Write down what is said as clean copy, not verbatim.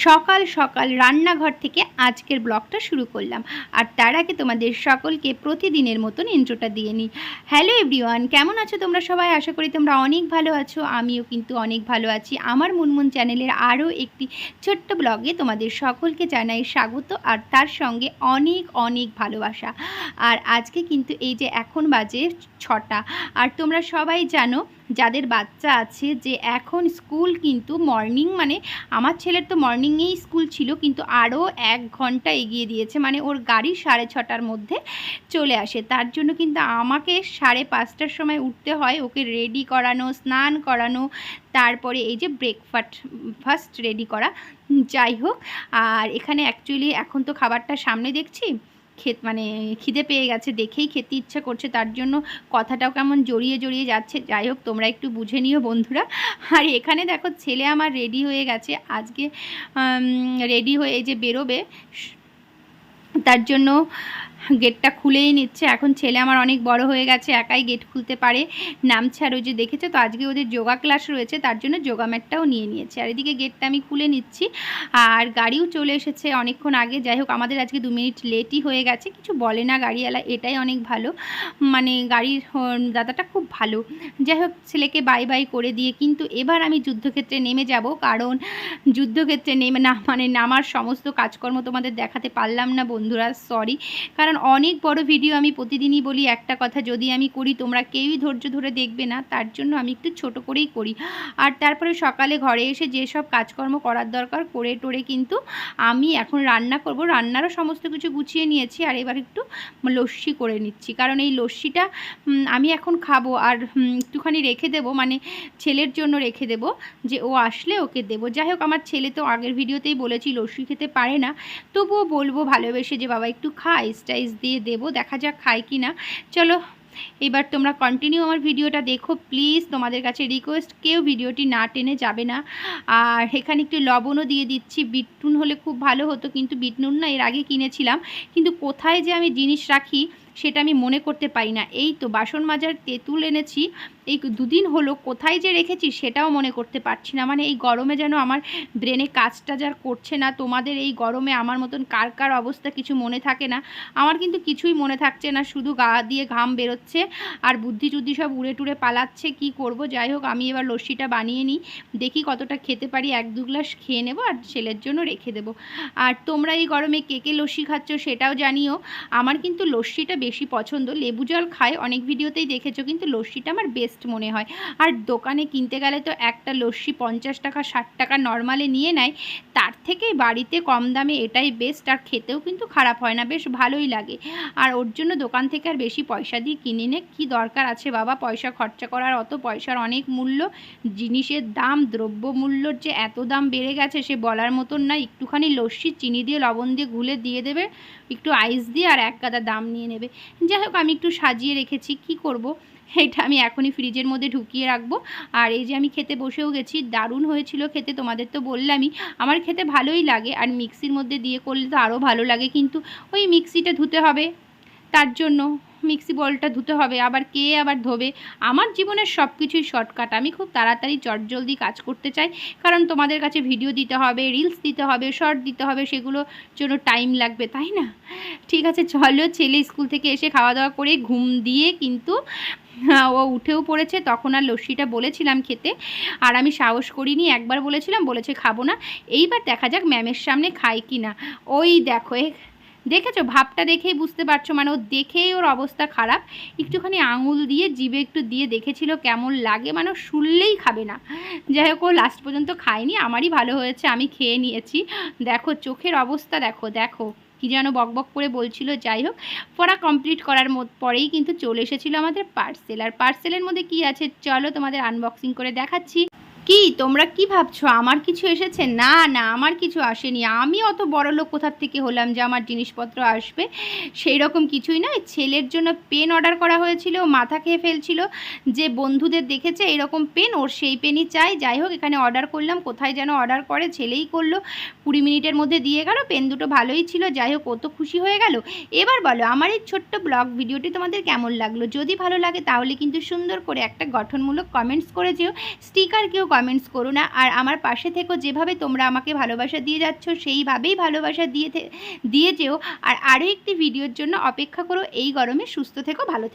সকাল সকাল রান্নাঘর থেকে আজকের ব্লগটা শুরু করলাম। আর তার আগে তোমাদের সকলকে প্রতিদিনের মতন ইন্ট্রোটা দিয়ে নিই। হ্যালো এভরিওয়ান, কেমন আছো তোমরা সবাই? আশা করি তোমরা অনেক ভালো আছো। আমিও কিন্তু অনেক ভালো আছি। আমার মুনমুন চ্যানেলের আরও একটি ছোট্ট ব্লগে তোমাদের সকলকে জানাই স্বাগত, আর তার সঙ্গে অনেক অনেক ভালোবাসা। আর আজকে কিন্তু এই যে এখন বাজে 6টা, আর তোমরা সবাই জানো যাদের বাচ্চা আছে যে এখন স্কুল কিন্তু মর্নিং, মানে আমার ছেলের তো মর্নিংয়েই স্কুল ছিল, কিন্তু আরও 1 ঘন্টা এগিয়ে দিয়েছে, মানে ওর গাড়ি 6:30টার মধ্যে চলে আসে। তার জন্য কিন্তু আমাকে 5:30টার সময় উঠতে হয়, ওকে রেডি করানো, স্নান করানো, তারপরে এই যে ব্রেকফাস্ট রেডি করা। যাই হোক, আর এখানে অ্যাকচুয়ালি এখন তো খাবারটা সামনে দেখছি, মানে খিদে পেয়ে গেছে, দেখেই খেতে ইচ্ছা করছে, তার জন্য কথাটাও কেমন জড়িয়ে জড়িয়ে যাচ্ছে। যাই হোক, তোমরা একটু বুঝে নিও বন্ধুরা। আর এখানে দেখো ছেলে আমার রেডি হয়ে গেছে, আজকে রেডি হয়ে এই যে বেরোবে, তার জন্য গেটটা খুলেই নিচ্ছে। এখন ছেলে আমার অনেক বড় হয়ে গেছে, একাই গেট খুলতে পারে, নামছে। আর ওই যে দেখেছো তো আজকে ওদের যোগা ক্লাস রয়েছে, তার জন্য যোগা ম্যাটটাও নিয়ে নিয়েছে। আর এদিকে গেটটা আমি খুলে নিচ্ছি, আর গাড়িও চলে এসেছে অনেকক্ষণ আগে। যাই হোক, আমাদের আজকে 2 মিনিট লেটই হয়ে গেছে, কিছু বলে না গাড়িওয়ালা, এটাই অনেক ভালো, মানে গাড়ির দাদাটা খুব ভালো। যাই হোক, ছেলেকে বাই বাই করে দিয়ে কিন্তু এবার আমি যুদ্ধক্ষেত্রে নেমে যাব, কারণ যুদ্ধক্ষেত্রে নেমে নামার সমস্ত কাজকর্ম তোমাদের দেখাতে পারলাম না বন্ধুরা, সরি। কারণ অনেক বড় ভিডিও, আমি প্রতিদিনই বলি একটা কথা, যদি আমি করি তোমরা কেউই ধৈর্য ধরে দেখবে না, তার জন্য আমি একটু ছোট করেই করি। আর তারপরে সকালে ঘরে এসে যেসব কাজকর্ম করার দরকার করে টোরে কিন্তু আমি এখন রান্না করব, রান্নারও সমস্ত কিছু গুছিয়ে নিয়েছি। আর এবার একটু লস্যি করে নিচ্ছি, কারণ এই লস্যিটা আমি এখন খাবো, আর একটুখানি রেখে দেবো, মানে ছেলের জন্য রেখে দেবো, যে ও আসলে ওকে দেবো। যাই হোক, আমার ছেলে তো আগের ভিডিওতেই বলেছি লস্যি খেতে পারে না, তবুও বলবো ভালোবেসে যে বাবা একটু খা, স্টাইস দিয়ে দেবো, দেখা যাক খায় কি না। চলো এবার তোমরা কন্টিনিউ আমার ভিডিওটা দেখো প্লিজ, তোমাদের কাছে রিকোয়েস্ট, কেউ ভিডিওটি না টেনে যাবে না। আর এখানে একটু লবণও দিয়ে দিচ্ছি, বিট নুন হলে খুব ভালো হতো, কিন্তু বিট নুন না এর আগে কিনেছিলাম, কিন্তু কোথায় যে আমি জিনিস রাখি সেটা আমি মনে করতে পারি না। এই তো বাসন মাজার তেঁতুল এনেছি, এই 2 দিন হলো, কোথায় যে রেখেছি সেটাও মনে করতে পারছি না। মানে এই গরমে যেন আমার ব্রেনে কাজটা যার করছে না। তোমাদের এই গরমে আমার মতন কার কার অবস্থা কিছু মনে থাকে না? আমার কিন্তু কিছুই মনে থাকছে না, শুধু গা দিয়ে ঘাম বেরোচ্ছে, আর বুদ্ধি টুদ্ধি সব উড়ে টুড়ে পালাচ্ছে, কি করব। যাই হোক, আমি এবার লস্যিটা বানিয়ে নিই, দেখি কতটা খেতে পারি, 1-2 গ্লাস খেয়ে নেবো, আর ছেলের জন্য রেখে দেবো। আর তোমরা এই গরমে কে কে লস্যি খাচ্ছ সেটাও জানিও। আমার কিন্তু লস্যিটা বেশি পছন্দ, লেবু জল খাই অনেক ভিডিওতেই দেখেছো, কিন্তু লস্যিটা আমার বেস্ট মনে হয়। আর দোকানে কিনতে গেলে তো একটা লস্যি 50 টাকা 60 টাকা নর্মালে নিয়ে নেয়, তার থেকে বাড়িতে কম দামে এটাই বেস্ট, আর খেতেও কিন্তু খারাপ হয় না, বেশ ভালোই লাগে। আর ওর জন্য দোকান থেকে আর বেশি পয়সা দিয়ে কিনে নে কী দরকার আছে বাবা, পয়সা খরচা করার, অত পয়সার অনেক মূল্য, জিনিসের দাম, দ্রব্য মূল্যর যে এত দাম বেড়ে গেছে সে বলার মতন না। একটুখানি লস্যি চিনি দিয়ে লবণ দিয়ে গুলে দিয়ে দেবে, একটু আইস দিয়ে, আর 1 গাদা দাম নিয়ে নেবে। যাই হোক, আমি একটু সাজিয়ে রেখেছি, কি করব, এটা আমি এখনই ফ্রিজের মধ্যে ঢুকিয়ে রাখবো। আর এই যে আমি খেতে বসেও গেছি, দারুণ হয়েছিল খেতে, তোমাদের তো বললামই আমার খেতে ভালোই লাগে, আর মিক্সির মধ্যে দিয়ে করলে তো আরও ভালো লাগে, কিন্তু ওই মিক্সিটা ধুতে হবে, তার জন্য মিক্সি বলটা ধুতে হবে, আবার কে আবার ধোবে। আমার জীবনের সব কিছুই শর্টকাট, আমি খুব তাড়াতাড়ি চটজলদি কাজ করতে চাই, কারণ তোমাদের কাছে ভিডিও দিতে হবে, রিলস দিতে হবে, শর্ট দিতে হবে, সেগুলোর জন্য টাইম লাগবে, তাই না? ঠিক আছে, চলো, ছেলে স্কুল থেকে এসে খাওয়া দাওয়া করে ঘুম দিয়ে কিন্তু ও উঠেও পড়েছে। তখন আর লস্যিটা বলেছিলাম খেতে, আর আমি সাহস করিনি, একবার বলেছিলাম, বলেছে খাবো না। এইবার দেখা যাক ম্যামের সামনে খাই কি না। ওই দেখো, দেখেছো ভাবটা দেখেই বুঝতে পারছো, মানে ও দেখেই ওর অবস্থা খারাপ। একটুখানি আঙুল দিয়ে জিভে একটু দিয়ে দেখেছিল কেমন লাগে, মানে শুনলেই খাবে না। যাই হোক, ও লাস্ট পর্যন্ত খায়নি, আমারই ভালো হয়েছে, আমি খেয়ে নিয়েছি। দেখো চোখের অবস্থা, দেখো দেখো কি যেন বকবক করে বলছিল। যাই হোক, পড়া কমপ্লিট করার পরেই কিন্তু চলে এসেছিলো আমাদের পার্সেল। আর পার্সেলের মধ্যে কি আছে চলো তোমাদের আনবক্সিং করে দেখাচ্ছি। কি তোমরা কি ভাবছো আমার কিছু এসেছে? না না, আমার কিছু আসেনি, আমি অত বড় লোক কোথার থেকে হলাম যে আমার জিনিসপত্র আসবে, সেই রকম কিছুই নয়। ছেলের জন্য পেন অর্ডার করা হয়েছিল, মাথা খেয়ে ফেলছিল যে বন্ধুদের দেখেছে এরকম পেন, ওর সেই পেনই চাই। যাই হোক, এখানে অর্ডার করলাম, কোথায় যেন অর্ডার করে, ছেলেই করলো, 20 মিনিটের মধ্যে দিয়ে গেল। পেন দুটো ভালোই ছিল, যাই হোক ও তো খুশি হয়ে গেল। এবার বলো আমার এই ছোট্ট ব্লগ ভিডিওটি তোমাদের কেমন লাগলো? যদি ভালো লাগে তাহলে কিন্তু সুন্দর করে একটা গঠনমূলক কমেন্টস করে যেও, স্টিকার কেউ কমেন্টস করো না, আর আমার পাশে থেকো। যেভাবে তোমরা আমাকে ভালোবাসা দিয়ে যাচ্ছ সেইভাবেই ভালোবাসা দিয়ে যেও। আর আরও একটি ভিডিওর জন্য অপেক্ষা করো। এই গরমে সুস্থ থেকো, ভালো থেকো।